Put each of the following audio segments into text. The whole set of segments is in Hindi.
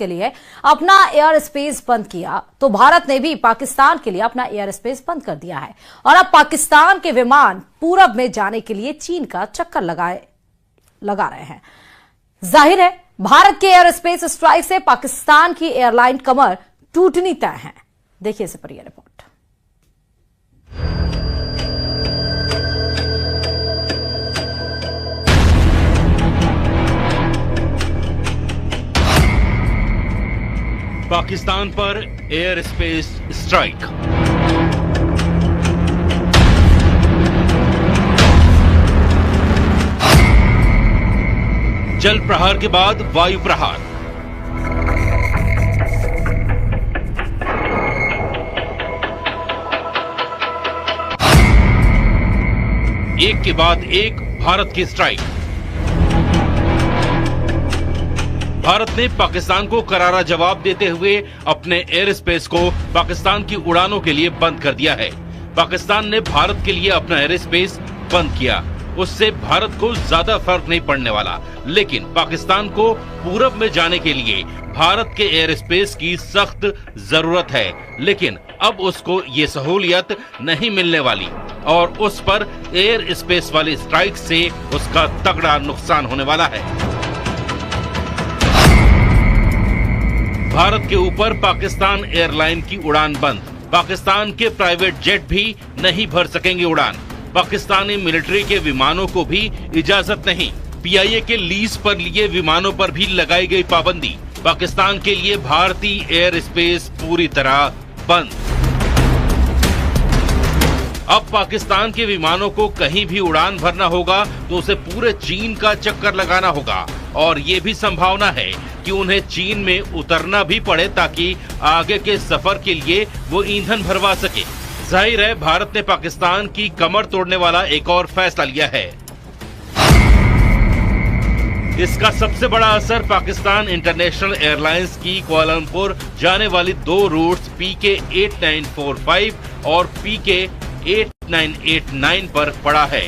के लिए अपना एयर स्पेस बंद किया तो भारत ने भी पाकिस्तान के लिए अपना एयर स्पेस बंद कर दिया है और अब पाकिस्तान के विमान पूरब में जाने के लिए चीन का चक्कर लगा रहे हैं। जाहिर है भारत के एयर स्पेस स्ट्राइक से पाकिस्तान की एयरलाइन कमर टूटनी तय है। देखिए इस पर यह रिपोर्ट। पाकिस्तान पर एयर स्पेस स्ट्राइक। जल प्रहार के बाद वायु प्रहार। एक के बाद एक भारत की स्ट्राइक। भारत ने पाकिस्तान को करारा जवाब देते हुए अपने एयर स्पेस को पाकिस्तान की उड़ानों के लिए बंद कर दिया है। पाकिस्तान ने भारत के लिए अपना एयर स्पेस बंद किया, उससे भारत को ज्यादा फर्क नहीं पड़ने वाला, लेकिन पाकिस्तान को पूरब में जाने के लिए भारत के एयर स्पेस की सख्त जरूरत है। लेकिन अब उसको ये सहूलियत नहीं मिलने वाली और उस पर एयर स्पेस वाली स्ट्राइक से उसका तगड़ा नुकसान होने वाला है। भारत के ऊपर पाकिस्तान एयरलाइन की उड़ान बंद। पाकिस्तान के प्राइवेट जेट भी नहीं भर सकेंगे उड़ान। पाकिस्तानी मिलिट्री के विमानों को भी इजाजत नहीं। पीआईए के लीज पर लिए विमानों पर भी लगाई गई पाबंदी। पाकिस्तान के लिए भारतीय एयर स्पेस पूरी तरह बंद। अब पाकिस्तान के विमानों को कहीं भी उड़ान भरना होगा तो उसे पूरे चीन का चक्कर लगाना होगा और ये भी संभावना है कि उन्हें चीन में उतरना भी पड़े ताकि आगे के सफर के लिए वो ईंधन भरवा सके। जाहिर है भारत ने पाकिस्तान की कमर तोड़ने वाला एक और फैसला लिया है। इसका सबसे बड़ा असर पाकिस्तान इंटरनेशनल एयरलाइंस की कुआलालंपुर जाने वाली 2 रूट्स PK 8945 और PK 8989 पर पड़ा है।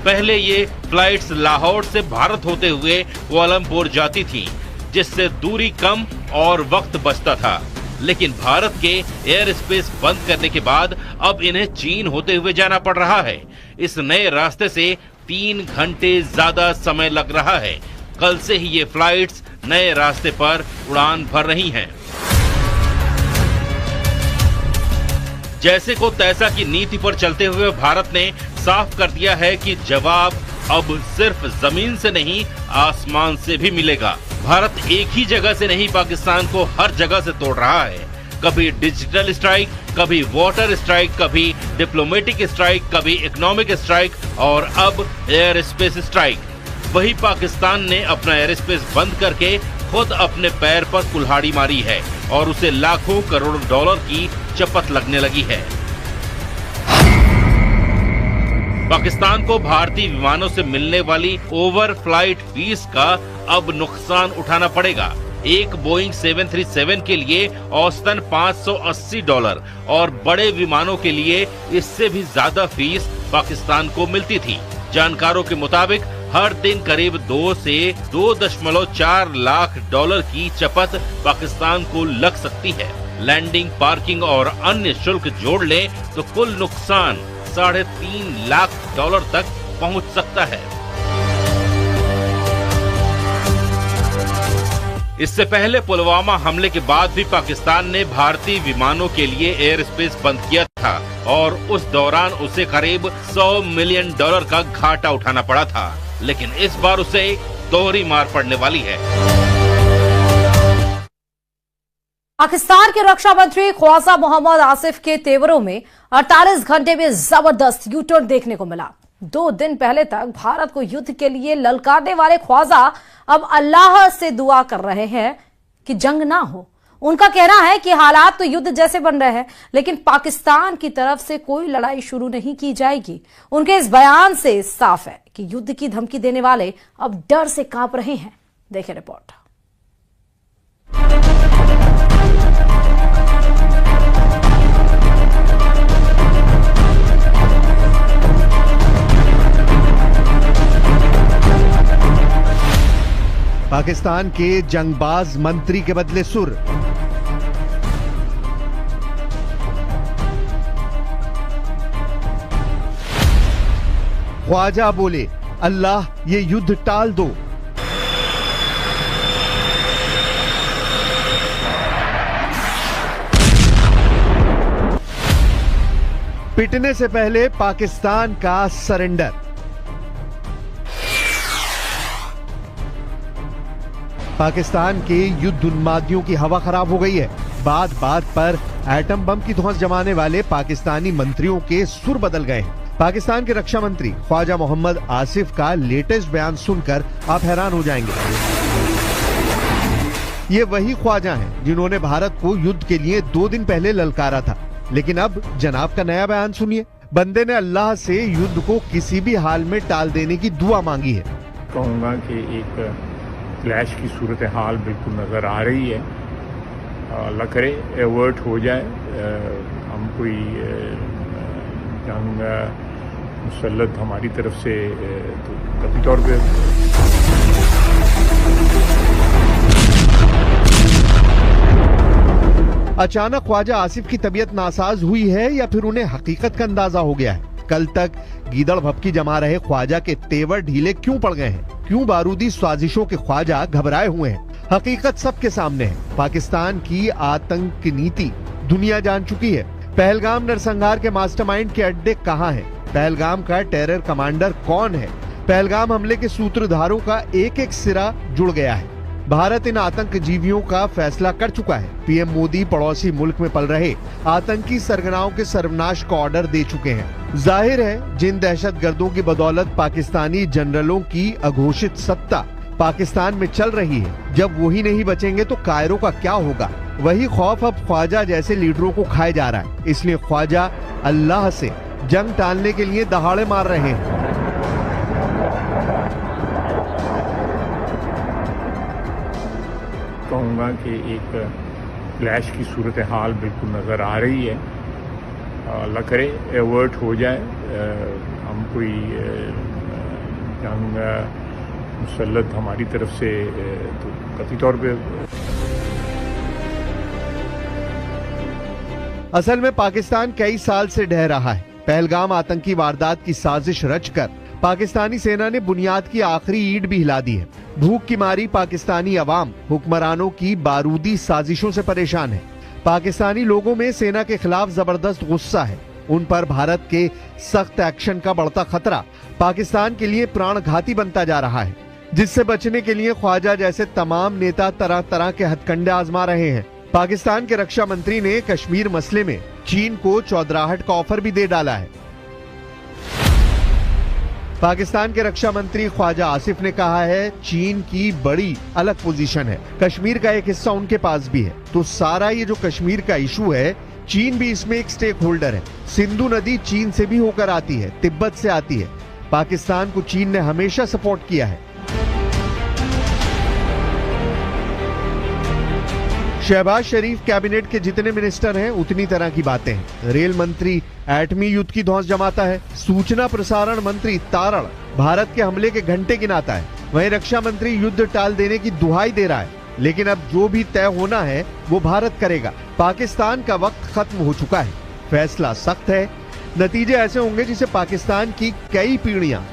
पहले ये फ्लाइट्स लाहौर से भारत होते हुए कुआलालंपुर जाती थी, जिससे दूरी कम और वक्त बचता था। लेकिन भारत के एयर स्पेस बंद करने के बाद अब इन्हें चीन होते हुए जाना पड़ रहा है। इस नए रास्ते से 3 घंटे ज्यादा समय लग रहा है। कल से ही ये फ्लाइट्स नए रास्ते पर उड़ान भर रही हैं। जैसे को तैसा की नीति पर चलते हुए भारत ने साफ कर दिया है कि जवाब अब सिर्फ जमीन से नहीं आसमान से भी मिलेगा। भारत एक ही जगह से नहीं पाकिस्तान को हर जगह से तोड़ रहा है। कभी डिजिटल स्ट्राइक, कभी वाटर स्ट्राइक, कभी डिप्लोमेटिक स्ट्राइक, कभी इकोनॉमिक स्ट्राइक और अब एयर स्पेस स्ट्राइक। वही पाकिस्तान ने अपना एयर स्पेस बंद करके खुद अपने पैर पर कुल्हाड़ी मारी है और उसे लाखों करोड़ डॉलर की चपत लगने लगी है। पाकिस्तान को भारतीय विमानों से मिलने वाली ओवर फ्लाइट फीस का अब नुकसान उठाना पड़ेगा। एक बोइंग 737 के लिए औसतन $580 और बड़े विमानों के लिए इससे भी ज्यादा फीस पाकिस्तान को मिलती थी। जानकारों के मुताबिक हर दिन करीब 2 से 2.4 लाख डॉलर की चपत पाकिस्तान को लग सकती है। लैंडिंग, पार्किंग और अन्य शुल्क जोड़ ले तो कुल नुकसान $3.5 लाख तक पहुंच सकता है। इससे पहले पुलवामा हमले के बाद भी पाकिस्तान ने भारतीय विमानों के लिए एयर स्पेस बंद किया था और उस दौरान उसे करीब $100 मिलियन का घाटा उठाना पड़ा था। लेकिन इस बार उसे दोहरी मार पड़ने वाली है। पाकिस्तान के रक्षा मंत्री ख्वाजा मोहम्मद आसिफ के तेवरों में 48 घंटे में जबरदस्त यूटर्न देखने को मिला। 2 दिन पहले तक भारत को युद्ध के लिए ललकारने वाले ख्वाजा अब अल्लाह से दुआ कर रहे हैं कि जंग ना हो। उनका कहना है कि हालात तो युद्ध जैसे बन रहे हैं, लेकिन पाकिस्तान की तरफ से कोई लड़ाई शुरू नहीं की जाएगी। उनके इस बयान से साफ है कि युद्ध की धमकी देने वाले अब डर से कांप रहे हैं। देखिए रिपोर्ट। पाकिस्तान के जंगबाज मंत्री के बदले सुर। ख्वाजा बोले, अल्लाह ये युद्ध टाल दो। पिटने से पहले पाकिस्तान का सरेंडर। पाकिस्तान के युद्ध उन्मादियों की हवा खराब हो गई है। बात बात पर एटम बम की धौंस जमाने वाले पाकिस्तानी मंत्रियों के सुर बदल गए हैं। पाकिस्तान के रक्षा मंत्री ख्वाजा मोहम्मद आसिफ का लेटेस्ट बयान सुनकर आप हैरान हो जाएंगे। ये वही ख्वाजा हैं जिन्होंने भारत को युद्ध के लिए 2 दिन पहले ललकारा था, लेकिन अब जनाब का नया बयान सुनिए। बंदे ने अल्लाह से युद्ध को किसी भी हाल में टाल देने की दुआ मांगी है। कहूँगा कि एक क्लैश की सूरत हाल बिल्कुल नज़र आ रही है। अल्लाह करे एवर्ट हो जाए, हम कोई जंग मुसल्लत हमारी तरफ से तो कभी तौर पे अचानक ख्वाजा आसिफ की तबीयत नासाज हुई है या फिर उन्हें हकीकत का अंदाजा हो गया है? कल तक गीदड़ भपकी जमा रहे ख्वाजा के तेवर ढीले क्यों पड़ गए हैं? क्यों बारूदी साजिशों के ख्वाजा घबराए हुए हैं? हकीकत सबके सामने है। पाकिस्तान की आतंक नीति दुनिया जान चुकी है। पहलगाम नरसंहार के मास्टरमाइंड के अड्डे कहां हैं? पहलगाम का टेरर कमांडर कौन है? पहलगाम हमले के सूत्रधारों का एक एक सिरा जुड़ गया है। भारत इन आतंकजीवियों का फैसला कर चुका है। पीएम मोदी पड़ोसी मुल्क में पल रहे आतंकी सरगनाओं के सर्वनाश का ऑर्डर दे चुके हैं। जाहिर है जिन दहशतगर्दों की बदौलत पाकिस्तानी जनरलों की अघोषित सत्ता पाकिस्तान में चल रही है, जब वही नहीं बचेंगे तो कायरो का क्या होगा? वही खौफ अब ख्वाजा जैसे लीडरों को खाए जा रहा है। इसलिए ख्वाजा अल्लाह से जंग टालने के लिए दहाड़े मार रहे हैं। कहूँगा कि एक क्लैश की सूरत हाल बिल्कुल नज़र आ रही है। अल्लाह करे एवर्ट हो जाए, हम कोई जंग मुसल्लत हमारी तरफ से तो कभी तौर पे असल में पाकिस्तान कई साल से ढह रहा है। पहलगाम आतंकी वारदात की साजिश रचकर पाकिस्तानी सेना ने बुनियाद की आखिरी ईंट भी हिला दी है। भूख की मारी पाकिस्तानी अवाम हुक्मरानों की बारूदी साजिशों से परेशान है। पाकिस्तानी लोगों में सेना के खिलाफ जबरदस्त गुस्सा है। उन पर भारत के सख्त एक्शन का बढ़ता खतरा पाकिस्तान के लिए प्राणघाती बनता जा रहा है, जिससे बचने के लिए ख्वाजा जैसे तमाम नेता तरह तरह के हथकंडे आजमा रहे हैं। पाकिस्तान के रक्षा मंत्री ने कश्मीर मसले में चीन को चौधराहट का ऑफर भी दे डाला है। पाकिस्तान के रक्षा मंत्री ख्वाजा आसिफ ने कहा है चीन की बड़ी अलग पोजीशन है, कश्मीर का एक हिस्सा उनके पास भी है, तो सारा ये जो कश्मीर का इशू है चीन भी इसमें एक स्टेक होल्डर है। सिंधु नदी चीन से भी होकर आती है, तिब्बत से आती है। पाकिस्तान को चीन ने हमेशा सपोर्ट किया है। शहबाज शरीफ कैबिनेट के जितने मिनिस्टर हैं उतनी तरह की बातें हैं। रेल मंत्री एटमी युद्ध की धौंस जमाता है। सूचना प्रसारण मंत्री तारण भारत के हमले के घंटे गिनाता है। वहीं रक्षा मंत्री युद्ध टाल देने की दुहाई दे रहा है, लेकिन अब जो भी तय होना है वो भारत करेगा। पाकिस्तान का वक्त खत्म हो चुका है। फैसला सख्त है, नतीजे ऐसे होंगे जिसे पाकिस्तान की कई पीढ़ियां